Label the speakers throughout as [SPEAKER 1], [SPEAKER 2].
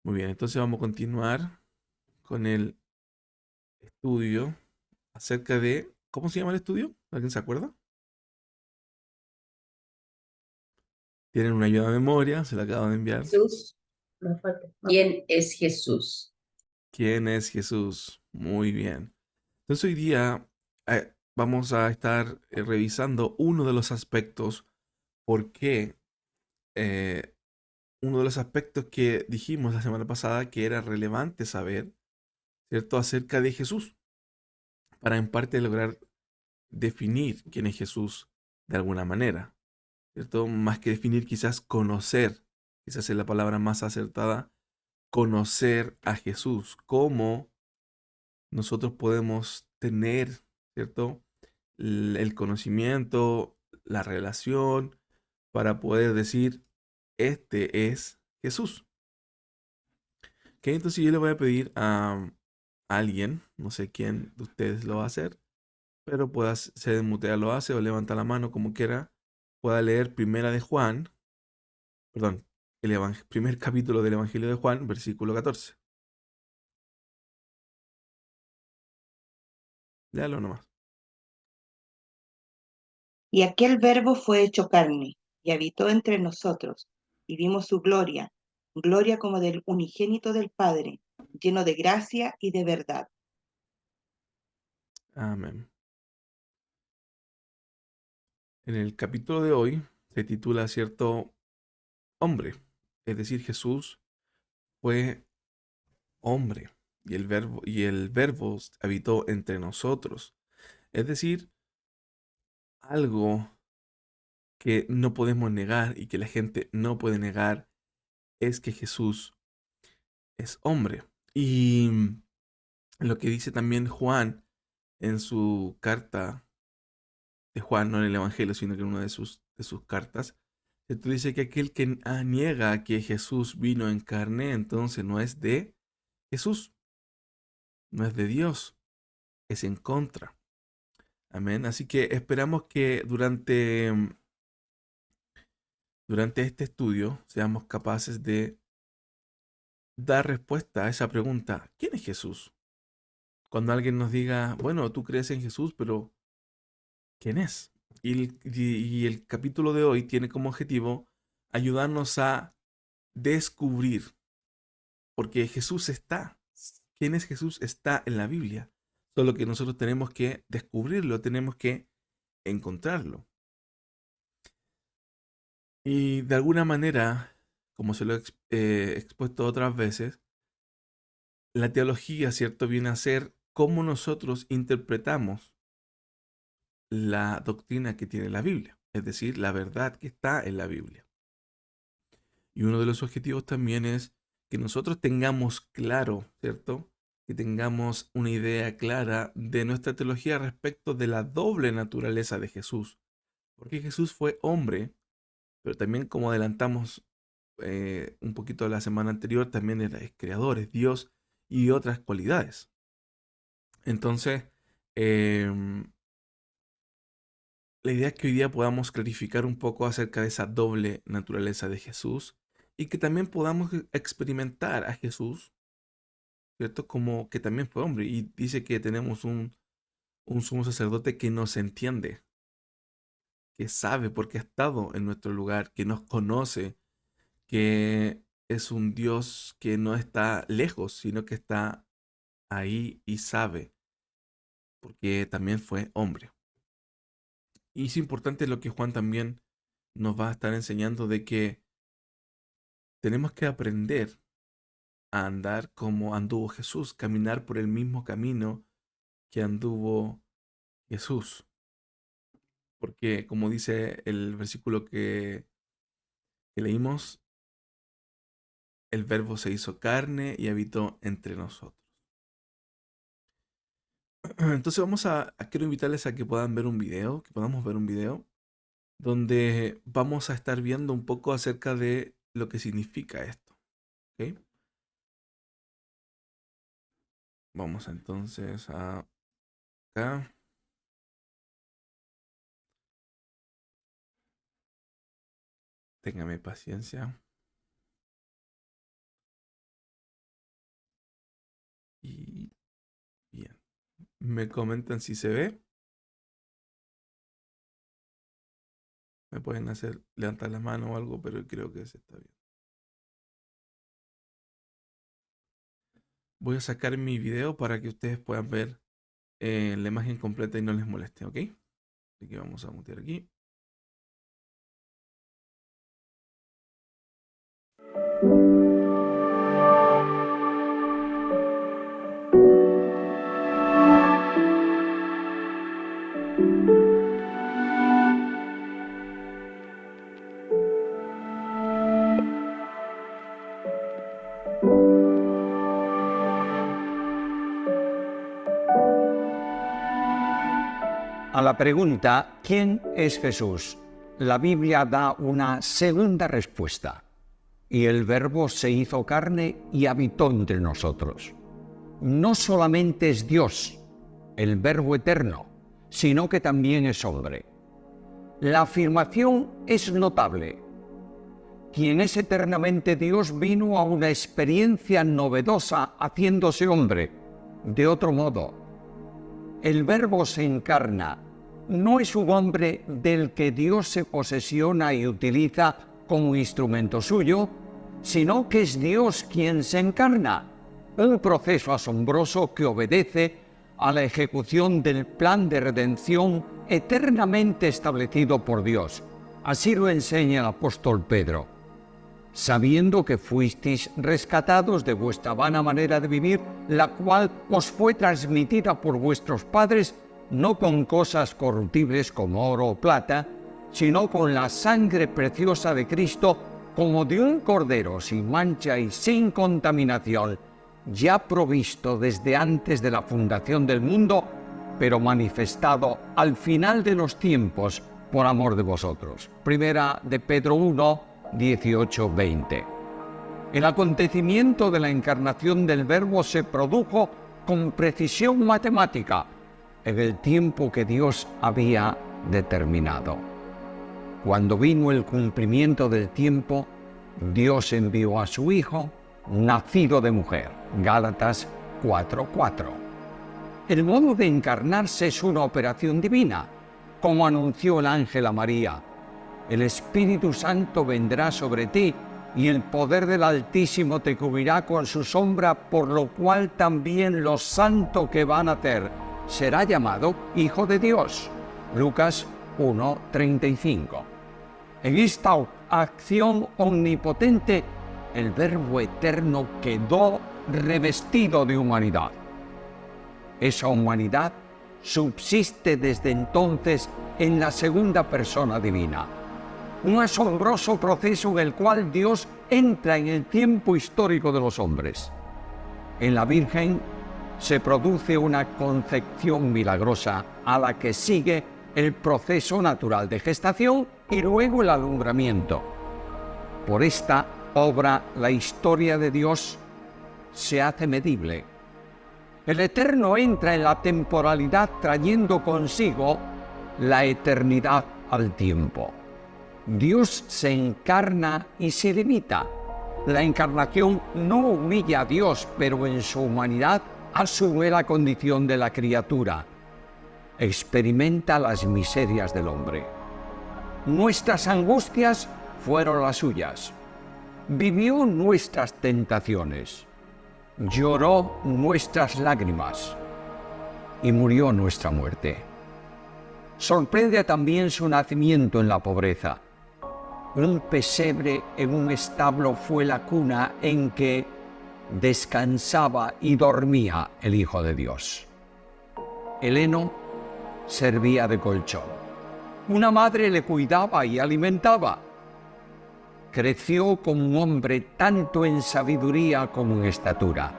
[SPEAKER 1] Muy bien, entonces vamos a continuar con el estudio acerca de... ¿Cómo se llama el estudio? ¿Alguien se acuerda? Tienen una ayuda de memoria, se la acabo de enviar.
[SPEAKER 2] Jesús, más fuerte. ¿Quién es Jesús?
[SPEAKER 1] ¿Quién es Jesús? Muy bien. Entonces hoy día vamos a estar revisando uno de los aspectos, por qué, eh, uno de los aspectos que dijimos la semana pasada que era relevante saber, ¿cierto?, acerca de Jesús, para en parte lograr definir quién es Jesús de alguna manera. ¿Cierto? Más que definir, quizás conocer, quizás es la palabra más acertada, conocer a Jesús, cómo nosotros podemos tener, ¿cierto? El conocimiento, la relación, para poder decir, este es Jesús. Ok, entonces yo le voy a pedir a alguien, no sé quién de ustedes lo va a hacer, pero pueda, se desmutea, lo hace o levanta la mano como quiera, pueda leer Primera de Juan, perdón, el primer capítulo del Evangelio de Juan, versículo 14. Léalo nomás.
[SPEAKER 3] Y aquel Verbo fue hecho carne, y habitó entre nosotros, y vimos su gloria, gloria como del unigénito del Padre, lleno de gracia y de verdad.
[SPEAKER 1] Amén. En el capítulo de hoy se titula cierto hombre, es decir, Jesús fue hombre y el verbo habitó entre nosotros. Es decir, algo que no podemos negar y que la gente no puede negar es que Jesús es hombre. Y lo que dice también Juan en su carta de Juan, no en el Evangelio, sino que en una de sus cartas, esto dice que aquel que niega que Jesús vino en carne, entonces no es de Jesús, no es de Dios, es en contra. Amén. Así que esperamos que durante este estudio seamos capaces de dar respuesta a esa pregunta: ¿quién es Jesús? Cuando alguien nos diga, bueno, tú crees en Jesús, pero ¿quién es? Y el capítulo de hoy tiene como objetivo ayudarnos a descubrir, porque Jesús está. ¿Quién es Jesús? Está en la Biblia. Solo que nosotros tenemos que descubrirlo, tenemos que encontrarlo. Y de alguna manera, como se lo he expuesto otras veces, la teología, ¿cierto?, viene a ser cómo nosotros interpretamos la doctrina que tiene la Biblia, es decir, la verdad que está en la Biblia. Y uno de los objetivos también es que nosotros tengamos claro, ¿cierto? Que tengamos una idea clara de nuestra teología respecto de la doble naturaleza de Jesús. Porque Jesús fue hombre, pero también, como adelantamos un poquito la semana anterior, también es creador, es Dios y otras cualidades. Entonces, em, la idea es que hoy día podamos clarificar un poco acerca de esa doble naturaleza de Jesús y que también podamos experimentar a Jesús, ¿cierto? Como que también fue hombre y dice que tenemos un sumo sacerdote que nos entiende, que sabe porque ha estado en nuestro lugar, que nos conoce, que es un Dios que no está lejos, sino que está ahí y sabe, porque también fue hombre. Y es importante lo que Juan también nos va a estar enseñando de que tenemos que aprender a andar como anduvo Jesús, caminar por el mismo camino que anduvo Jesús. Porque como dice el versículo que leímos, el verbo se hizo carne y habitó entre nosotros. Entonces quiero invitarles a que puedan ver un video, que podamos ver un video, donde vamos a estar viendo un poco acerca de lo que significa esto. ¿Ok? Vamos entonces a acá. Téngame paciencia. Y bien. Me comentan si se ve. Me pueden hacer levantar la mano o algo, pero creo que se está bien. Voy a sacar mi video para que ustedes puedan ver la imagen completa y no les moleste, ¿ok? Así que vamos a mutear aquí.
[SPEAKER 4] A la pregunta ¿quién es Jesús?, la Biblia da una segunda respuesta. Y el Verbo se hizo carne y habitó entre nosotros. No solamente es Dios, el Verbo eterno, sino que también es hombre. La afirmación es notable. Quien es eternamente Dios vino a una experiencia novedosa haciéndose hombre. De otro modo, el Verbo se encarna. No es un hombre del que Dios se posesiona y utiliza como instrumento suyo, sino que es Dios quien se encarna. Un proceso asombroso que obedece a la ejecución del plan de redención eternamente establecido por Dios. Así lo enseña el apóstol Pedro. Sabiendo que fuisteis rescatados de vuestra vana manera de vivir, la cual os fue transmitida por vuestros padres, no con cosas corruptibles como oro o plata, sino con la sangre preciosa de Cristo, como de un cordero sin mancha y sin contaminación, ya provisto desde antes de la fundación del mundo, pero manifestado al final de los tiempos por amor de vosotros. Primera de Pedro 1, 18-20. El acontecimiento de la encarnación del Verbo se produjo con precisión matemática en el tiempo que Dios había determinado. Cuando vino el cumplimiento del tiempo, Dios envió a su Hijo, nacido de mujer. Gálatas 4:4. El modo de encarnarse es una operación divina, como anunció el ángel a María. El Espíritu Santo vendrá sobre ti y el poder del Altísimo te cubrirá con su sombra, por lo cual también lo santo que va a nacer será llamado Hijo de Dios. Lucas 1:35. En esta acción omnipotente, el Verbo eterno quedó revestido de humanidad. Esa humanidad subsiste desde entonces en la segunda persona divina. Un asombroso proceso en el cual Dios entra en el tiempo histórico de los hombres. En la Virgen se produce una concepción milagrosa a la que sigue el proceso natural de gestación y luego el alumbramiento. Por esta obra, la historia de Dios se hace medible. El Eterno entra en la temporalidad trayendo consigo la eternidad al tiempo. Dios se encarna y se limita. La encarnación no humilla a Dios, pero en su humanidad asume la condición de la criatura. Experimenta las miserias del hombre. Nuestras angustias fueron las suyas. Vivió nuestras tentaciones. Lloró nuestras lágrimas y murió nuestra muerte. Sorprende también su nacimiento en la pobreza. Un pesebre en un establo fue la cuna en que descansaba y dormía el Hijo de Dios. El heno servía de colchón. Una madre le cuidaba y alimentaba. Creció como un hombre tanto en sabiduría como en estatura.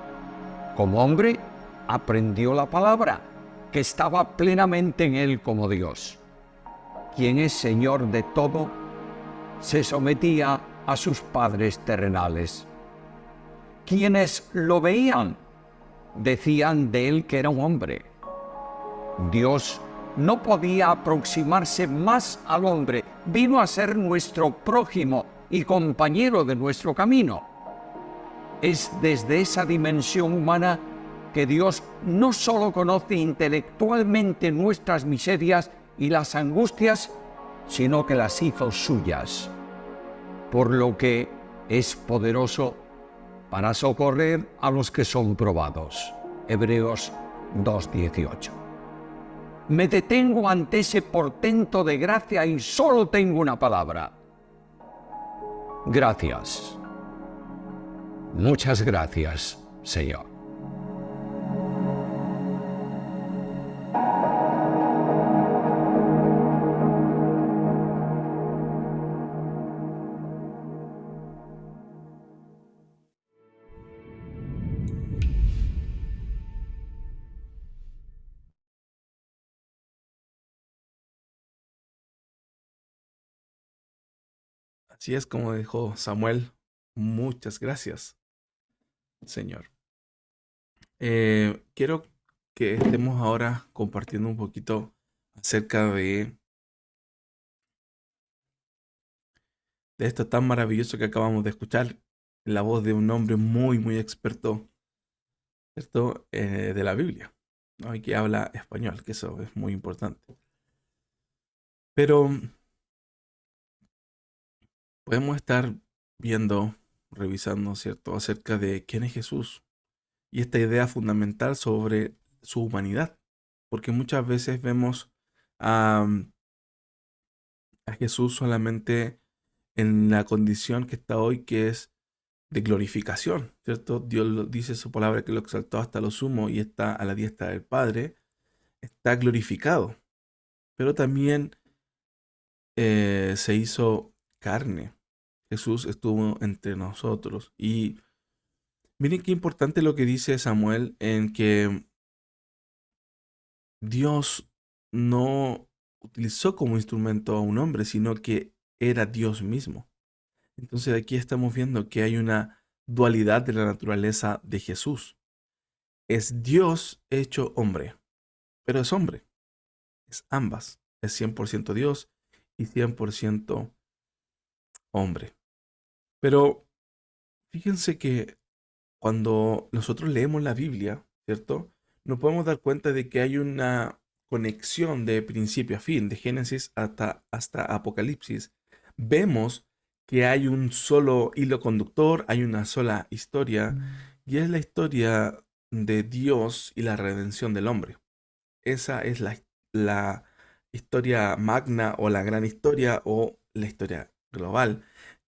[SPEAKER 4] Como hombre, aprendió la palabra, que estaba plenamente en él como Dios. Quien es Señor de todo, se sometía a sus padres terrenales. Quienes lo veían, decían de él que era un hombre. Dios no podía aproximarse más al hombre, vino a ser nuestro prójimo y compañero de nuestro camino. Es desde esa dimensión humana que Dios no solo conoce intelectualmente nuestras miserias y las angustias, sino que las hizo suyas, por lo que es poderoso para socorrer a los que son probados. Hebreos 2:18. Me detengo ante ese portento de gracia y solo tengo una palabra. Gracias. Muchas gracias, Señor.
[SPEAKER 1] Así es como dijo Samuel. Muchas gracias, Señor. Quiero que estemos ahora compartiendo un poquito acerca de esto tan maravilloso que acabamos de escuchar, en la voz de un hombre muy, muy experto, ¿cierto? De la Biblia, ¿no? Y que habla español, que eso es muy importante. Pero podemos estar viendo, revisando, ¿cierto?, acerca de quién es Jesús y esta idea fundamental sobre su humanidad, porque muchas veces vemos a, a Jesús solamente en la condición que está hoy, que es de glorificación, ¿cierto? Dios dice en su palabra que lo exaltó hasta lo sumo y está a la diestra del Padre, está glorificado, pero también se hizo carne. Jesús estuvo entre nosotros. Y miren qué importante lo que dice Samuel, en que Dios no utilizó como instrumento a un hombre, sino que era Dios mismo. Entonces aquí estamos viendo que hay una dualidad de la naturaleza de Jesús. Es Dios hecho hombre, pero es hombre. Es ambas. Es 100% Dios y 100% hombre. Pero fíjense que cuando nosotros leemos la Biblia, ¿cierto? Nos podemos dar cuenta de que hay una conexión de principio a fin, de Génesis hasta Apocalipsis. Vemos que hay un solo hilo conductor, hay una sola historia, y es la historia de Dios y la redención del hombre. Esa es la historia magna o la gran historia o la historia global,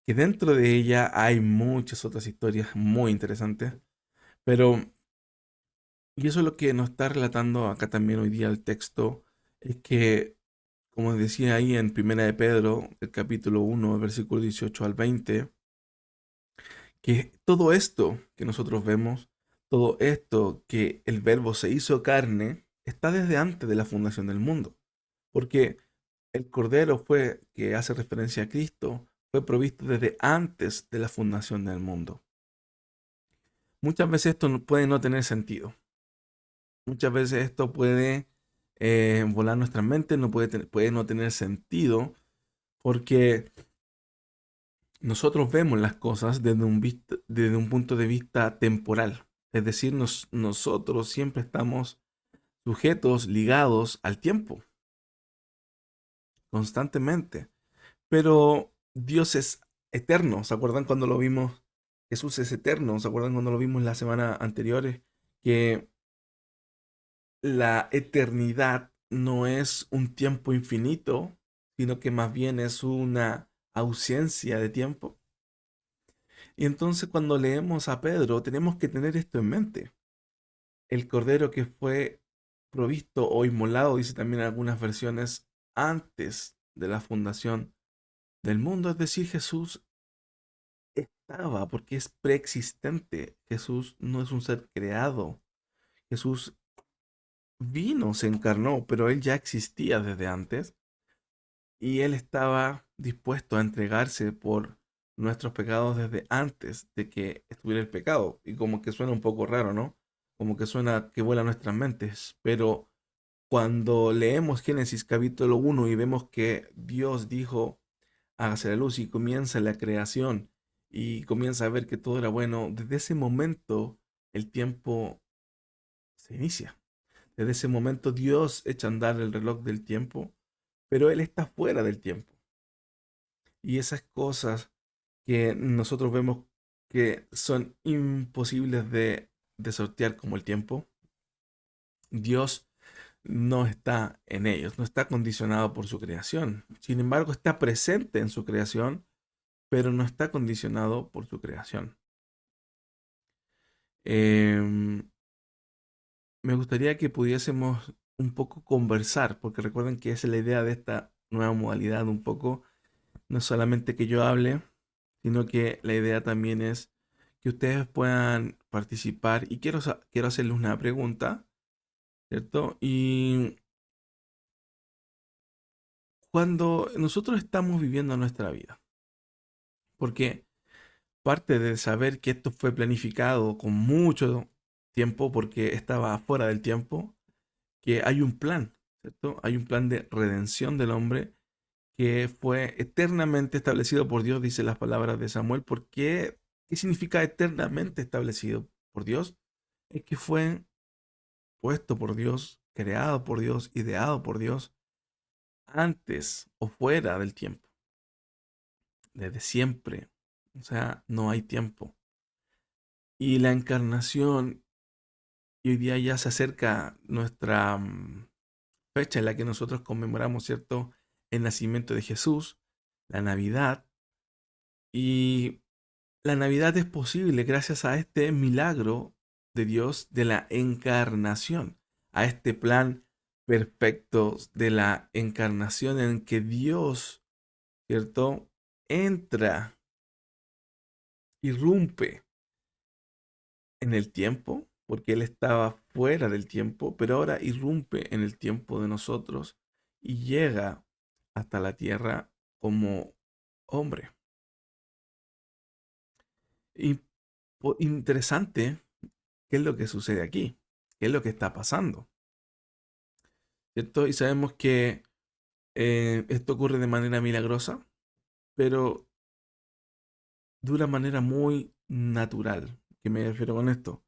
[SPEAKER 1] que dentro de ella hay muchas otras historias muy interesantes, pero, y eso es lo que nos está relatando acá también hoy día el texto, es que, como decía ahí en Primera de Pedro, el capítulo 1, el versículo 18 al 20, que todo esto que nosotros vemos, todo esto que el Verbo se hizo carne, está desde antes de la fundación del mundo. Porque el Cordero fue, que hace referencia a Cristo, fue provisto desde antes de la fundación del mundo. Muchas veces esto puede no tener sentido. Muchas veces esto puede volar nuestra mente, puede no tener sentido, porque nosotros vemos las cosas desde un punto de vista temporal. Es decir, nosotros siempre estamos sujetos, ligados al tiempo, constantemente. Pero Dios es eterno. ¿Se acuerdan cuando lo vimos? Jesús es eterno. ¿Se acuerdan cuando lo vimos la semana anterior? Que la eternidad no es un tiempo infinito, sino que más bien es una ausencia de tiempo. Y entonces cuando leemos a Pedro, tenemos que tener esto en mente. El cordero que fue provisto o inmolado, dice también en algunas versiones, antes de la fundación del mundo, es decir, Jesús estaba porque es preexistente. Jesús no es un ser creado. Jesús vino, se encarnó, pero él ya existía desde antes y él estaba dispuesto a entregarse por nuestros pecados desde antes de que estuviera el pecado. Y como que suena un poco raro, ¿no? Como que suena que vuela nuestras mentes, pero cuando leemos Génesis capítulo 1 y vemos que Dios dijo, hágase la luz y comienza la creación y comienza a ver que todo era bueno, desde ese momento el tiempo se inicia. Desde ese momento Dios echa a andar el reloj del tiempo, pero Él está fuera del tiempo. Y esas cosas que nosotros vemos que son imposibles de sortear como el tiempo, Dios no está en ellos, no está condicionado por su creación. Sin embargo, está presente en su creación, pero no está condicionado por su creación. Em, Me gustaría que pudiésemos un poco conversar, porque recuerden que esa es la idea de esta nueva modalidad, un poco, no es solamente que yo hable, sino que la idea también es que ustedes puedan participar y quiero hacerles una pregunta, ¿cierto? Y cuando nosotros estamos viviendo nuestra vida, porque parte de saber que esto fue planificado con mucho tiempo, porque estaba fuera del tiempo, que hay un plan, ¿cierto? Hay un plan de redención del hombre que fue eternamente establecido por Dios, dice las palabras de Samuel. ¿Por qué? ¿Qué significa eternamente establecido por Dios? Es que fue puesto por Dios, creado por Dios, ideado por Dios, antes o fuera del tiempo, desde siempre. O sea, no hay tiempo. Y la encarnación, y hoy día ya se acerca nuestra fecha en la que nosotros conmemoramos, ¿cierto? El nacimiento de Jesús, la Navidad. Y la Navidad es posible gracias a este milagro de Dios de la encarnación, a este plan perfecto de la encarnación en que Dios, ¿cierto? Entra, irrumpe en el tiempo, porque Él estaba fuera del tiempo, pero ahora irrumpe en el tiempo de nosotros y llega hasta la tierra como hombre. Y interesante, ¿qué es lo que sucede aquí? ¿Qué es lo que está pasando? ¿Cierto? Y sabemos que esto ocurre de manera milagrosa, pero de una manera muy natural. ¿Qué me refiero con esto?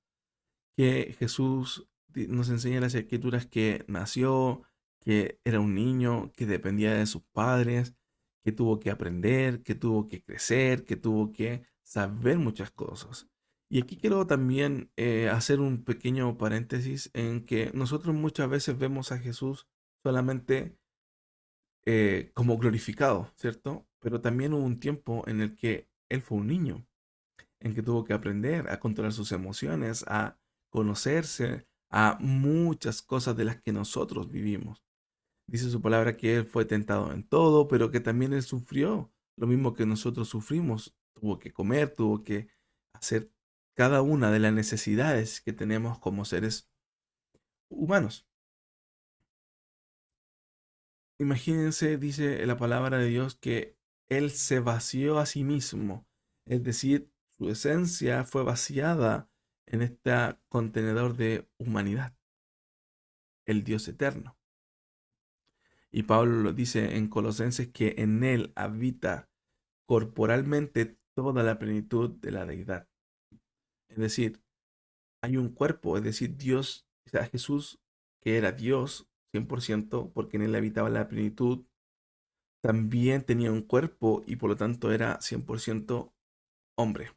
[SPEAKER 1] Que Jesús nos enseña en las escrituras que nació, que era un niño, que dependía de sus padres, que tuvo que aprender, que tuvo que crecer, que tuvo que saber muchas cosas. Y aquí quiero también hacer un pequeño paréntesis en que nosotros muchas veces vemos a Jesús solamente como glorificado, ¿cierto? Pero también hubo un tiempo en el que Él fue un niño en que tuvo que aprender a controlar sus emociones, a conocerse, a muchas cosas de las que nosotros vivimos. Dice su palabra que Él fue tentado en todo, pero que también Él sufrió lo mismo que nosotros sufrimos. Tuvo que comer, tuvo que hacer cada una de las necesidades que tenemos como seres humanos. Imagínense, dice la palabra de Dios, que Él se vació a sí mismo, es decir, su esencia fue vaciada en este contenedor de humanidad, el Dios eterno. Y Pablo lo dice en Colosenses que en Él habita corporalmente toda la plenitud de la deidad. Es decir, hay un cuerpo, es decir, Dios, o sea, Jesús, que era Dios 100%, porque en Él habitaba la plenitud, también tenía un cuerpo y por lo tanto era 100% hombre.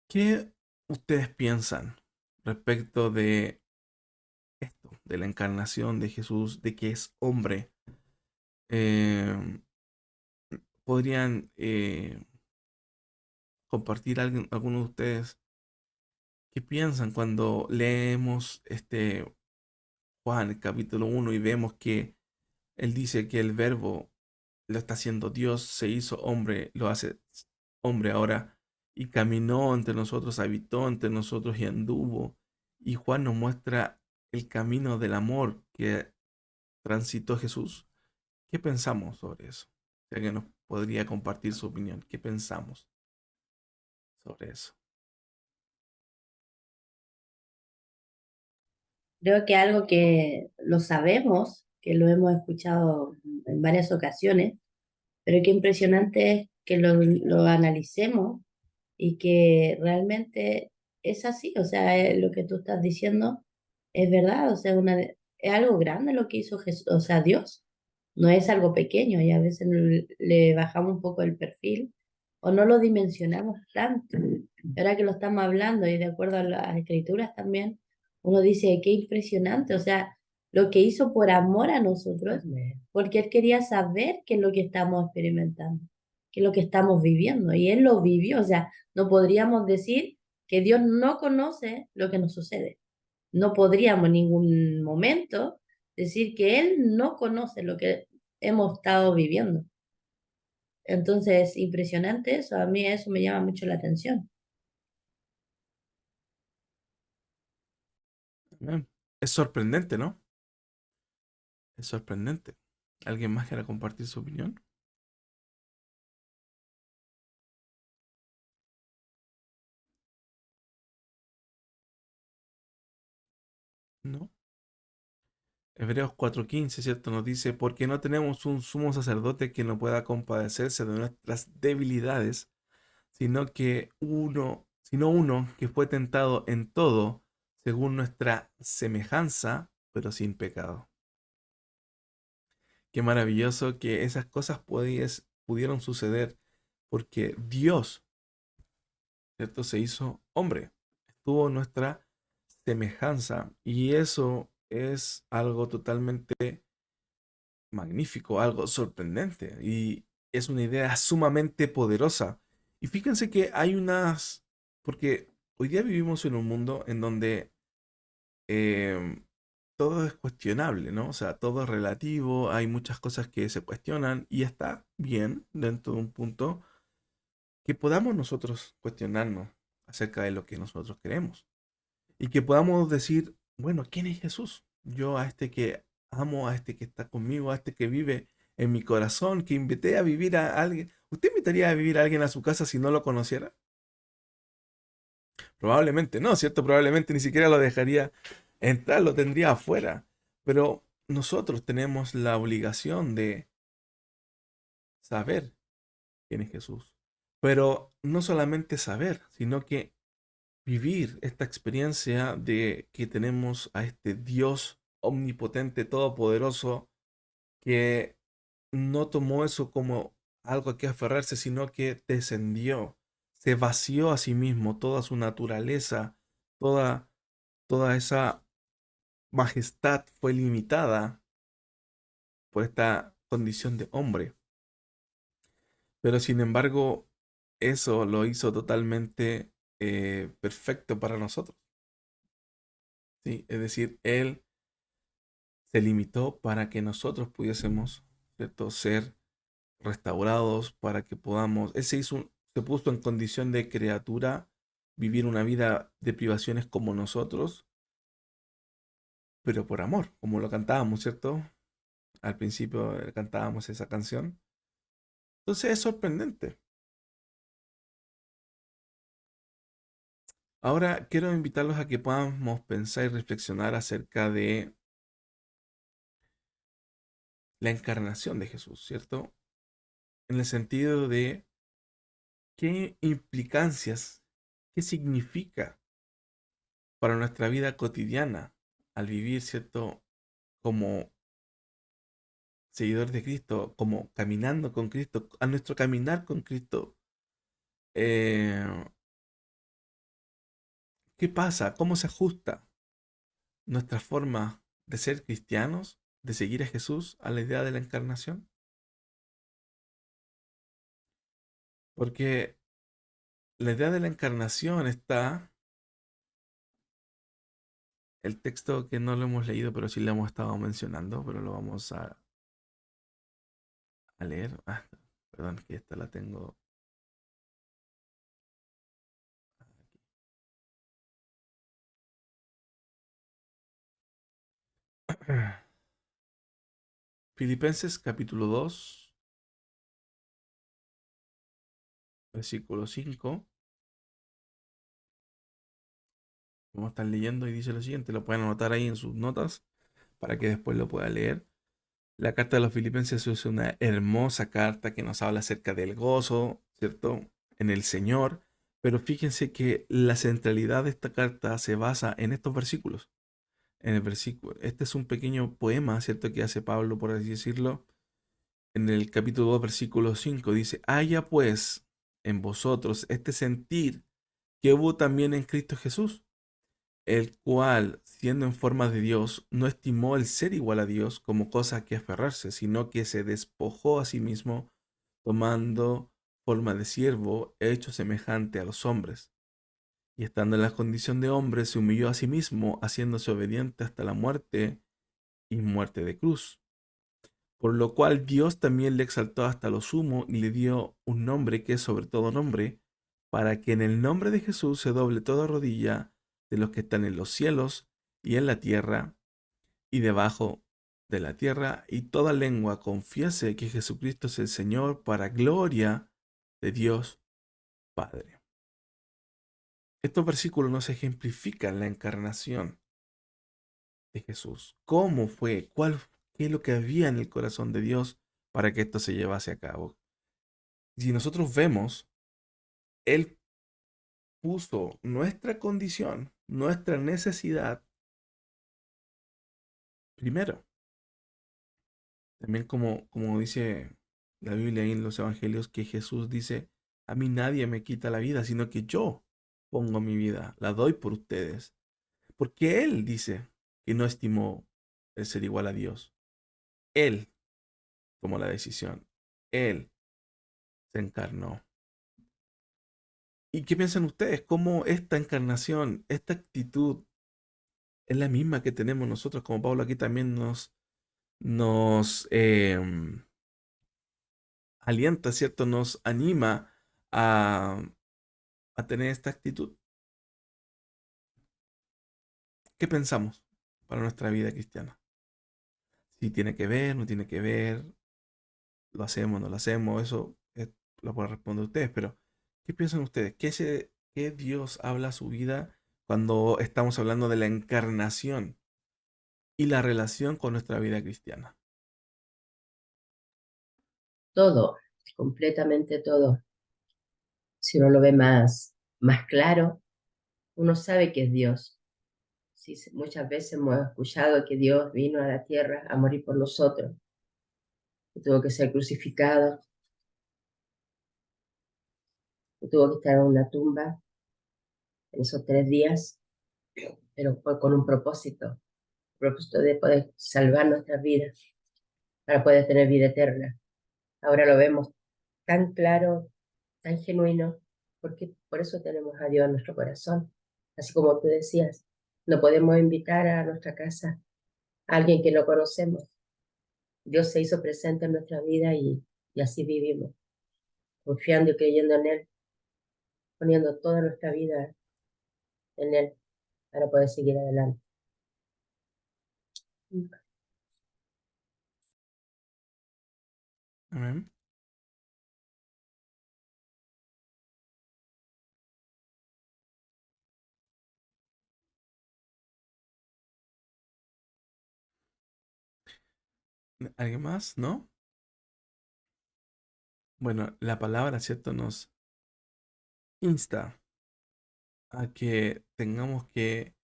[SPEAKER 1] ¿Qué ustedes piensan respecto de esto, de la encarnación de Jesús, de que es hombre? Eh, ¿Podrían compartir alguno de ustedes qué piensan cuando leemos este Juan, el capítulo 1, y vemos que él dice que el verbo lo está haciendo Dios, se hizo hombre, lo hace hombre ahora, y caminó entre nosotros, habitó entre nosotros y anduvo. Y Juan nos muestra el camino del amor que transitó Jesús. ¿Qué pensamos sobre eso? Si alguien nos podría compartir su opinión. ¿Qué pensamos sobre eso?
[SPEAKER 2] Creo que algo que lo sabemos, que lo hemos escuchado en varias ocasiones, pero qué impresionante es que lo analicemos y que realmente es así, o sea, lo que tú estás diciendo es verdad, o sea, es algo grande lo que hizo Jesús, o sea, Dios, no es algo pequeño y a veces le bajamos un poco el perfil o no lo dimensionamos tanto. Ahora que lo estamos hablando y de acuerdo a las escrituras también, uno dice, qué impresionante, o sea, lo que hizo por amor a nosotros, porque Él quería saber qué es lo que estamos experimentando, qué es lo que estamos viviendo, y Él lo vivió, o sea, no podríamos decir que Dios no conoce lo que nos sucede. No podríamos en ningún momento decir que Él no conoce lo que hemos estado viviendo. Entonces, es impresionante eso, a mí eso me llama mucho la atención.
[SPEAKER 1] Amén. Es sorprendente, ¿no? Es sorprendente. ¿Alguien más quiera compartir su opinión? ¿No? Hebreos 4:15, ¿cierto? Nos dice, porque no tenemos un sumo sacerdote que no pueda compadecerse de nuestras debilidades, sino uno que fue tentado en todo, según nuestra semejanza, pero sin pecado. Qué maravilloso que esas cosas pudieron suceder, porque Dios, ¿cierto? Se hizo hombre, estuvo en nuestra semejanza, y eso es algo totalmente magnífico, algo sorprendente, y es una idea sumamente poderosa. Y fíjense que porque hoy día vivimos en un mundo en donde em, todo es cuestionable, ¿no? O sea, todo es relativo, hay muchas cosas que se cuestionan y está bien dentro de un punto que podamos nosotros cuestionarnos acerca de lo que nosotros queremos y que podamos decir, bueno, ¿quién es Jesús? Yo a este que amo, a este que está conmigo, a este que vive en mi corazón, que invité a vivir a alguien. ¿Usted invitaría a vivir a alguien a su casa si no lo conociera? Probablemente no, ¿cierto? Probablemente ni siquiera lo dejaría entrar, lo tendría afuera. Pero nosotros tenemos la obligación de saber quién es Jesús. Pero no solamente saber, sino que vivir esta experiencia de que tenemos a este Dios omnipotente, todopoderoso, que no tomó eso como algo a que aferrarse, sino que descendió, se vació a sí mismo, toda su naturaleza, toda, toda esa majestad fue limitada por esta condición de hombre. Pero sin embargo, eso lo hizo totalmente perfecto para nosotros. ¿Sí? Es decir, Él se limitó para que nosotros pudiésemos, ¿cierto?, ser restaurados, para que podamos, se puso en condición de criatura, vivir una vida de privaciones como nosotros, pero por amor, como lo cantábamos, ¿cierto? Al principio cantábamos esa canción. Entonces es sorprendente. Ahora quiero invitarlos a que podamos pensar y reflexionar acerca de la encarnación de Jesús, ¿cierto? En el sentido de qué implicancias, qué significa para nuestra vida cotidiana al vivir, ¿cierto? Como seguidor de Cristo, como caminando con Cristo, a nuestro caminar con Cristo. eh, ¿Qué pasa? ¿Cómo se ajusta nuestra forma de ser cristianos, de seguir a Jesús, a la idea de la encarnación? Porque la idea de la encarnación está, el texto que no lo hemos leído, pero sí lo hemos estado mencionando, pero lo vamos a leer. Perdón, que esta la tengo. Filipenses capítulo 2, versículo 5. Vamos a estar leyendo y dice lo siguiente, lo pueden anotar ahí en sus notas para que después lo pueda leer. La carta de los Filipenses es una hermosa carta que nos habla acerca del gozo, ¿cierto? En el Señor, Pero fíjense que la centralidad de esta carta se basa en estos versículos. En el versículo, este es un pequeño poema, ¿cierto?, que hace Pablo, por así decirlo. En el capítulo 2, versículo 5 dice: haya pues en vosotros este sentir que hubo también en Cristo Jesús, el cual, siendo en forma de Dios, no estimó el ser igual a Dios como cosa a que aferrarse, sino que se despojó a sí mismo, tomando forma de siervo, hecho semejante a los hombres. Y estando en la condición de hombre, se humilló a sí mismo, haciéndose obediente hasta la muerte y muerte de cruz. Por lo cual Dios también le exaltó hasta lo sumo y le dio un nombre que es sobre todo nombre, para que en el nombre de Jesús se doble toda rodilla de los que están en los cielos y en la tierra y debajo de la tierra, y toda lengua confiese que Jesucristo es el Señor, para gloria de Dios Padre. Estos versículos nos ejemplifican la encarnación de Jesús. ¿Cómo fue? ¿Qué es lo que había en el corazón de Dios para que esto se llevase a cabo? Si nosotros vemos, Él puso nuestra condición, nuestra necesidad primero. También como dice la Biblia ahí en los Evangelios, que Jesús dice: a mí nadie me quita la vida, sino que yo pongo mi vida, la doy por ustedes. Porque Él dice que no estimó el ser igual a Dios. Él tomó la decisión. Él se encarnó. ¿Y qué piensan ustedes? ¿Cómo esta encarnación, esta actitud es la misma que tenemos nosotros? Como Pablo aquí también nos alienta, ¿cierto? Nos anima a, a tener esta actitud. ¿Qué pensamos para nuestra vida cristiana? Si tiene que ver, no tiene que ver, lo hacemos, no lo hacemos, eso lo pueden responder ustedes, pero ¿qué piensan ustedes? ¿Qué Dios habla a su vida cuando estamos hablando de la encarnación y la relación con nuestra vida cristiana?
[SPEAKER 2] Todo, completamente todo. Si uno lo ve más claro, uno sabe que es Dios. Sí, muchas veces hemos escuchado que Dios vino a la tierra a morir por nosotros, que tuvo que ser crucificado, que tuvo que estar en una tumba en esos 3 días, pero fue con un propósito, el propósito de poder salvar nuestras vidas, para poder tener vida eterna. Ahora lo vemos tan claro, tan genuino, porque por eso tenemos a Dios en nuestro corazón. Así como tú decías, no podemos invitar a nuestra casa a alguien que no conocemos. Dios se hizo presente en nuestra vida y así vivimos, confiando y creyendo en Él, poniendo toda nuestra vida en Él para poder seguir adelante.
[SPEAKER 1] Amén. ¿Alguien más? ¿No? Bueno, la palabra, ¿cierto?, nos insta a que tengamos que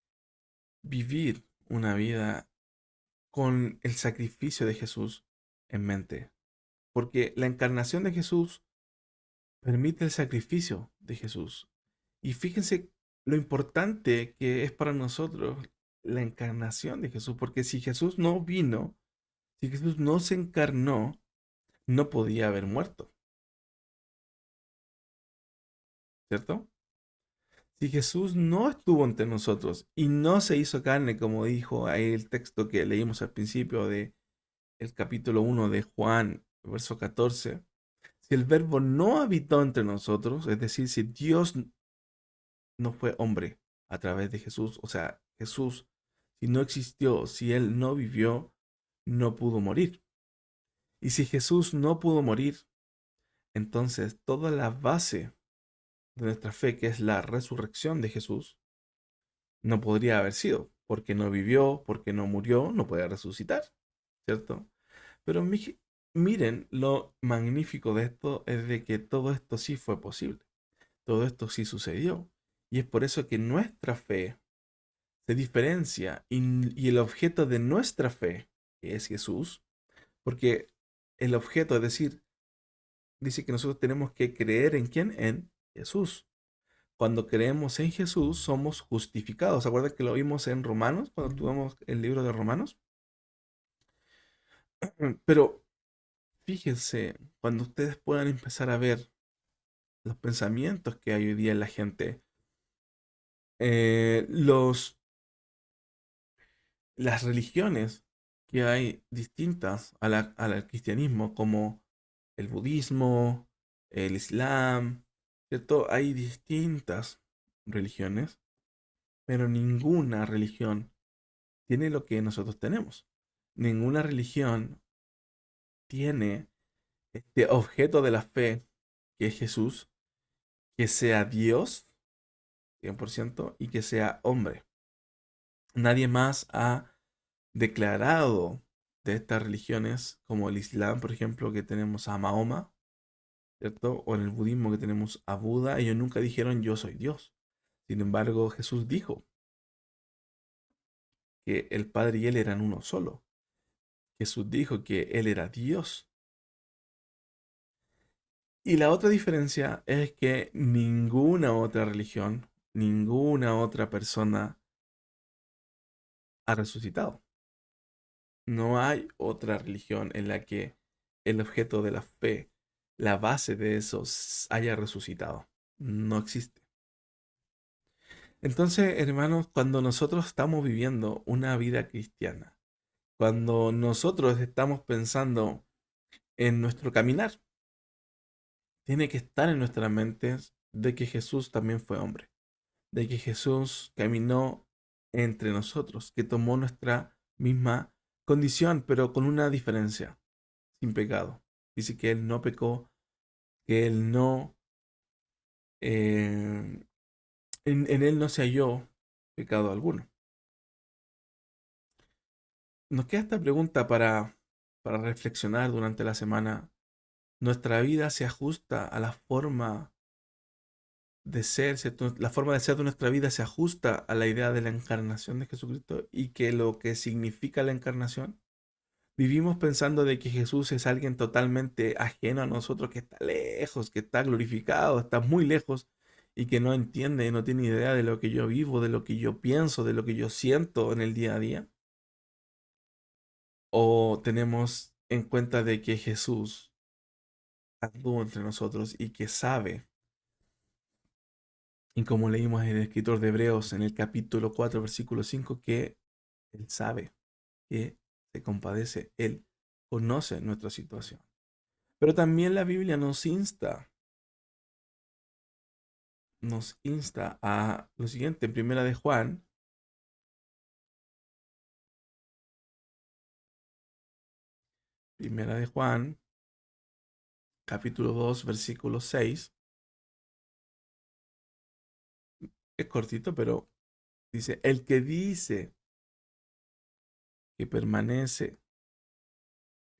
[SPEAKER 1] vivir una vida con el sacrificio de Jesús en mente. Porque la encarnación de Jesús permite el sacrificio de Jesús. Y fíjense lo importante que es para nosotros la encarnación de Jesús. Porque si Jesús no vino, si Jesús no se encarnó, no podía haber muerto. ¿Cierto? Si Jesús no estuvo entre nosotros y no se hizo carne, como dijo ahí el texto que leímos al principio de el capítulo 1 de Juan, verso 14, si el verbo no habitó entre nosotros, es decir, si Dios no fue hombre a través de Jesús, o sea, Jesús, si no existió, si Él no vivió, no pudo morir. Y si Jesús no pudo morir, entonces toda la base de nuestra fe, que es la resurrección de Jesús, no podría haber sido, porque no vivió, porque no murió, no puede resucitar, ¿cierto? Pero miren, lo magnífico de esto es de que todo esto sí fue posible. Todo esto sí sucedió. Y es por eso que nuestra fe se diferencia y el objeto de nuestra fe, que es Jesús, porque el objeto, es decir, dice que nosotros tenemos que creer en quién, en Jesús. Cuando creemos en Jesús, somos justificados. ¿Se acuerdan que lo vimos en Romanos, cuando tuvimos el libro de Romanos? Pero fíjense, cuando ustedes puedan empezar a ver los pensamientos que hay hoy día en la gente, los las religiones que hay distintas al cristianismo, como el budismo, el islam, ¿cierto? Hay distintas religiones, pero ninguna religión tiene lo que nosotros tenemos. Ninguna religión tiene este objeto de la fe, que es Jesús, que sea Dios, 100%, y que sea hombre. Nadie más ha declarado de estas religiones, como el Islam, por ejemplo, que tenemos a Mahoma, ¿cierto? O en el budismo que tenemos a Buda, ellos nunca dijeron yo soy Dios. Sin embargo, Jesús dijo que el Padre y Él eran uno solo. Jesús dijo que Él era Dios. Y la otra diferencia es que ninguna otra religión, ninguna otra persona ha resucitado. No hay otra religión en la que el objeto de la fe, la base de eso, haya resucitado. No existe. Entonces, hermanos, cuando nosotros estamos viviendo una vida cristiana, cuando nosotros estamos pensando en nuestro caminar, tiene que estar en nuestras mentes de que Jesús también fue hombre, de que Jesús caminó entre nosotros, que tomó nuestra misma condición, pero con una diferencia, sin pecado. Dice que Él no pecó, que Él no, en Él no se halló pecado alguno. Nos queda esta pregunta para reflexionar durante la semana. ¿Nuestra vida se ajusta a la forma de ser, ¿cierto? La forma de ser de nuestra vida se ajusta a la idea de la encarnación de Jesucristo y que lo que significa la encarnación? Vivimos pensando de que Jesús es alguien totalmente ajeno a nosotros, que está lejos, que está glorificado, está muy lejos y que no entiende, no tiene idea de lo que yo vivo, de lo que yo pienso, de lo que yo siento en el día a día. ¿O tenemos en cuenta de que Jesús anduvo entre nosotros y que sabe? Y como leímos en el escritor de Hebreos en el capítulo 4, versículo 5, que Él sabe, que se compadece, Él conoce nuestra situación. Pero también la Biblia nos insta a lo siguiente, en Primera de Juan, capítulo 2, versículo 6, es cortito, pero dice, el que dice que permanece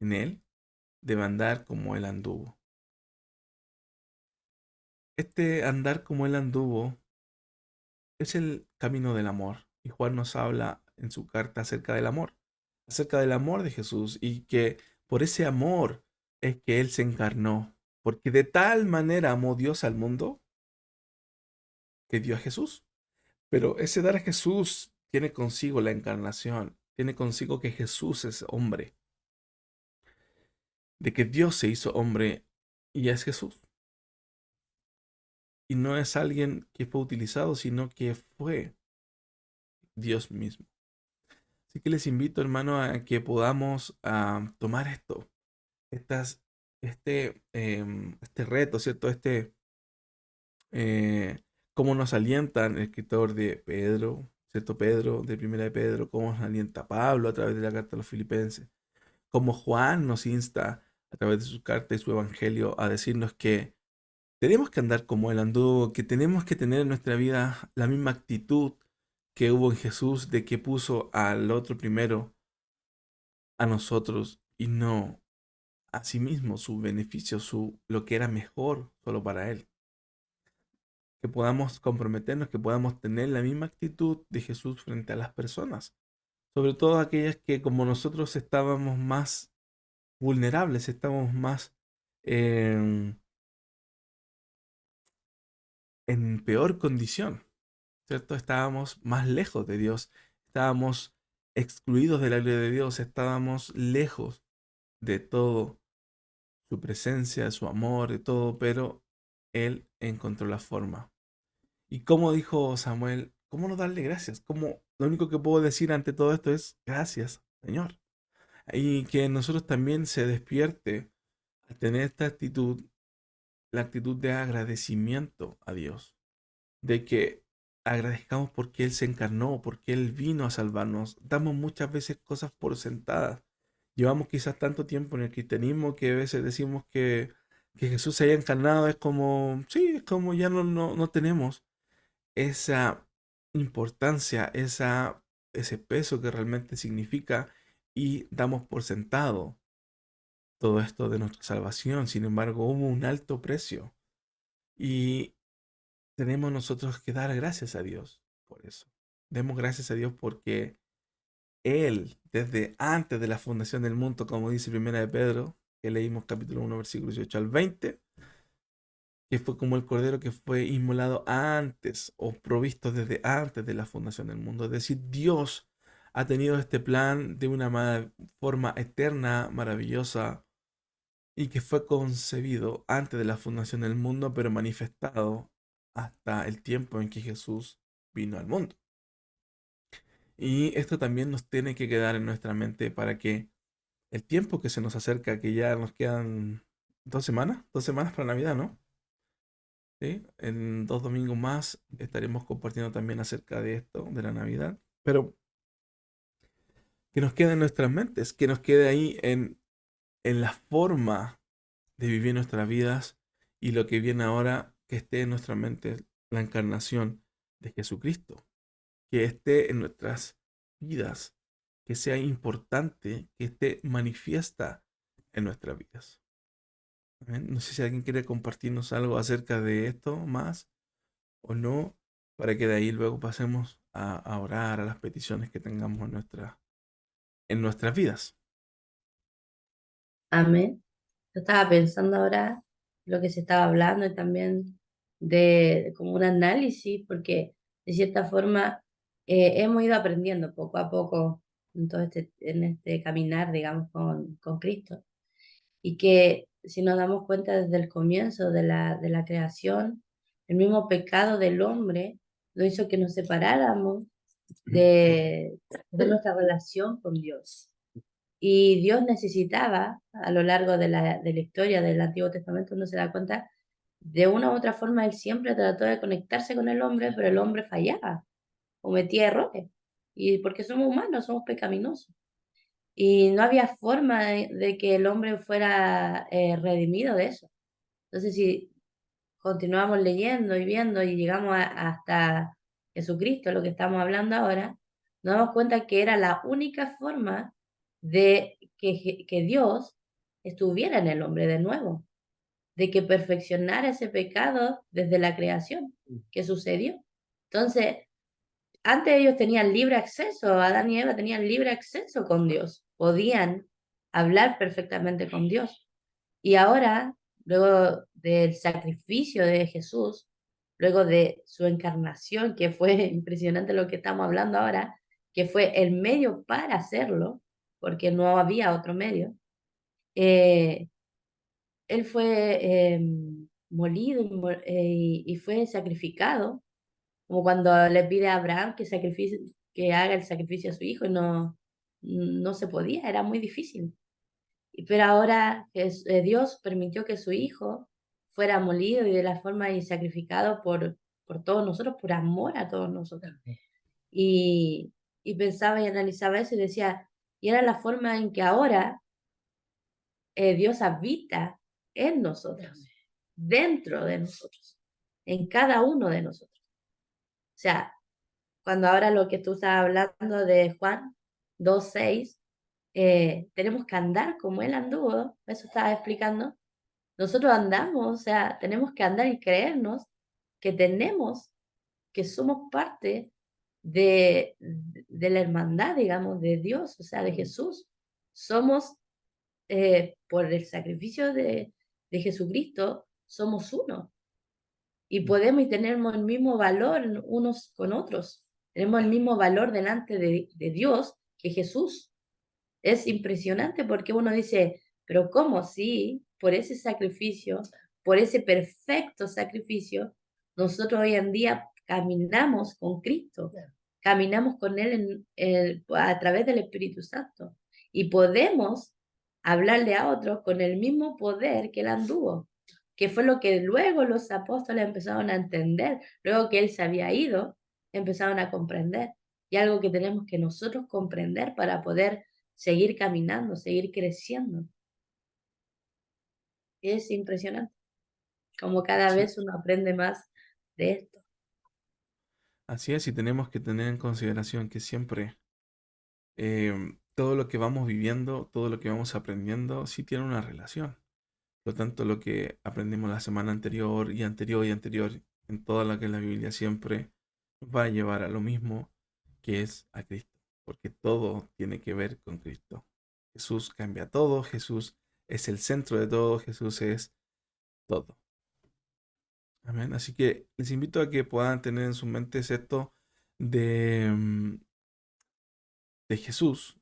[SPEAKER 1] en Él, debe andar como Él anduvo. Este andar como Él anduvo es el camino del amor. Y Juan nos habla en su carta acerca del amor de Jesús y que por ese amor es que Él se encarnó, porque de tal manera amó Dios al mundo que dio a Jesús. Pero ese dar a Jesús tiene consigo la encarnación, tiene consigo que Jesús es hombre, de que Dios se hizo hombre y es Jesús. Y no es alguien que fue utilizado, sino que fue Dios mismo. Así que les invito, hermano, a que podamos tomar esto, estas, este reto, ¿cierto? Cómo nos alientan el escritor de Pedro, ¿cierto? Pedro, de Primera de Pedro, cómo nos alienta Pablo a través de la carta a los Filipenses, cómo Juan nos insta a través de su carta y su evangelio a decirnos que tenemos que andar como Él anduvo, que tenemos que tener en nuestra vida la misma actitud que hubo en Jesús, de que puso al otro primero, a nosotros, y no a sí mismo, su beneficio, lo que era mejor solo para Él. que podamos comprometernos, que podamos tener la misma actitud de Jesús frente a las personas, sobre todo aquellas que como nosotros estábamos más vulnerables, estábamos más en, en peor condición, ¿cierto? Estábamos más lejos de Dios, estábamos excluidos de la gloria de Dios, estábamos lejos de todo, su presencia, su amor, de todo, pero Él encontró la forma. Y como dijo Samuel, ¿cómo no darle gracias? ¿Cómo? Lo único que puedo decir ante todo esto es gracias, Señor. Y que en nosotros también se despierte al tener esta actitud, la actitud de agradecimiento a Dios, de que agradezcamos porque Él se encarnó, porque Él vino a salvarnos. Damos muchas veces cosas por sentadas. Llevamos quizás tanto tiempo en el cristianismo que a veces decimos que Jesús se haya encarnado, es como, sí, es como ya no tenemos esa importancia, ese peso que realmente significa y damos por sentado todo esto de nuestra salvación. Sin embargo, hubo un alto precio y tenemos nosotros que dar gracias a Dios por eso. Demos gracias a Dios porque Él, desde antes de la fundación del mundo, como dice Primera de Pedro, que leímos capítulo 1, versículos 18 al 20, que fue como el cordero que fue inmolado antes o provisto desde antes de la fundación del mundo. Es decir, Dios ha tenido este plan de una forma eterna, maravillosa, y que fue concebido antes de la fundación del mundo, pero manifestado hasta el tiempo en que Jesús vino al mundo. Y esto también nos tiene que quedar en nuestra mente para que el tiempo que se nos acerca, que ya nos quedan 2 semanas para Navidad, ¿no? ¿Sí? En 2 domingos más estaremos compartiendo también acerca de esto, de la Navidad, pero que nos quede en nuestras mentes, que nos quede ahí en la forma de vivir nuestras vidas y lo que viene ahora, que esté en nuestra mente la encarnación de Jesucristo, que esté en nuestras vidas, que sea importante, que esté manifiesta en nuestras vidas. Amén. No sé si alguien quiere compartirnos algo acerca de esto más o no, para que de ahí luego pasemos a orar a las peticiones que tengamos en nuestras vidas.
[SPEAKER 2] Amén. Yo estaba pensando ahora lo que se estaba hablando y también de como un análisis, porque de cierta forma hemos ido aprendiendo poco a poco en este caminar, digamos, con Cristo. Y que si nos damos cuenta desde el comienzo de la creación, el mismo pecado del hombre lo hizo que nos separáramos de nuestra relación con Dios. Y Dios necesitaba, a lo largo de la historia del Antiguo Testamento, uno se da cuenta, de una u otra forma, Él siempre trató de conectarse con el hombre, pero el hombre fallaba, cometía errores. Y porque somos humanos, somos pecaminosos. Y no había forma de que el hombre fuera redimido de eso. Entonces, si continuamos leyendo y viendo y llegamos hasta Jesucristo, lo que estamos hablando ahora, nos damos cuenta que era la única forma de que Dios estuviera en el hombre de nuevo, de que perfeccionara ese pecado desde la creación que sucedió. Entonces, antes ellos tenían libre acceso, Adán y Eva tenían libre acceso con Dios, podían hablar perfectamente con Dios. Y ahora, luego del sacrificio de Jesús, luego de su encarnación, que fue impresionante lo que estamos hablando ahora, que fue el medio para hacerlo, porque no había otro medio, eh, él fue molido y fue sacrificado, como cuando le pide a Abraham que haga el sacrificio a su hijo, y no se podía, era muy difícil. Pero ahora Dios permitió que su hijo fuera molido y de la forma y sacrificado por todos nosotros, por amor a todos nosotros. Y, y pensaba y analizaba eso y decía, y era la forma en que ahora Dios habita en nosotros, dentro de nosotros, en cada uno de nosotros. O sea, cuando ahora lo que tú estás hablando de Juan 2:6, tenemos que andar como Él anduvo, eso estaba explicando. Nosotros andamos, o sea, tenemos que andar y creernos que tenemos, que somos parte de la hermandad, digamos, de Dios, o sea, de Jesús. Somos, por el sacrificio de Jesucristo, somos uno. Y podemos y tenemos el mismo valor unos con otros. Tenemos el mismo valor delante de Dios que Jesús. Es impresionante porque uno dice, pero ¿cómo? Sí, por ese sacrificio, por ese perfecto sacrificio, nosotros hoy en día caminamos con Cristo, caminamos con Él a través del Espíritu Santo y podemos hablarle a otros con el mismo poder que Él anduvo, que fue lo que luego los apóstoles empezaron a entender, luego que Él se había ido, empezaron a comprender. Y algo que tenemos que nosotros comprender para poder seguir caminando, seguir creciendo. Es impresionante, como cada
[SPEAKER 1] Sí,
[SPEAKER 2] vez uno aprende más de esto.
[SPEAKER 1] así es, y tenemos que tener en consideración que siempre todo lo que vamos viviendo, todo lo que vamos aprendiendo, sí tiene una relación. Por lo tanto, lo que aprendimos la semana anterior y anterior y anterior, en toda la que es la Biblia, siempre nos va a llevar a lo mismo, que es a Cristo, porque todo tiene que ver con Cristo. Jesús cambia todo, Jesús es el centro de todo, Jesús es todo. Amén. Así que les invito a que puedan tener en sus mentes esto de, de Jesús,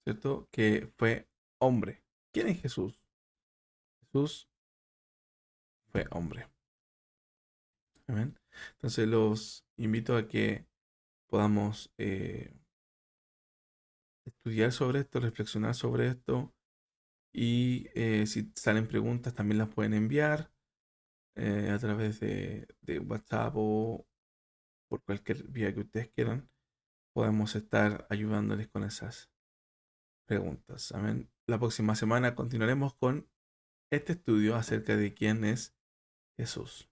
[SPEAKER 1] ¿cierto? Que fue hombre. ¿Quién es Jesús? Jesús fue hombre. Amén. Entonces los invito a que podamos estudiar sobre esto, reflexionar sobre esto y si salen preguntas también las pueden enviar a través de WhatsApp o por cualquier vía que ustedes quieran. Podemos estar ayudándoles con esas preguntas. Amén. La próxima semana continuaremos con este estudio acerca de quién es Jesús.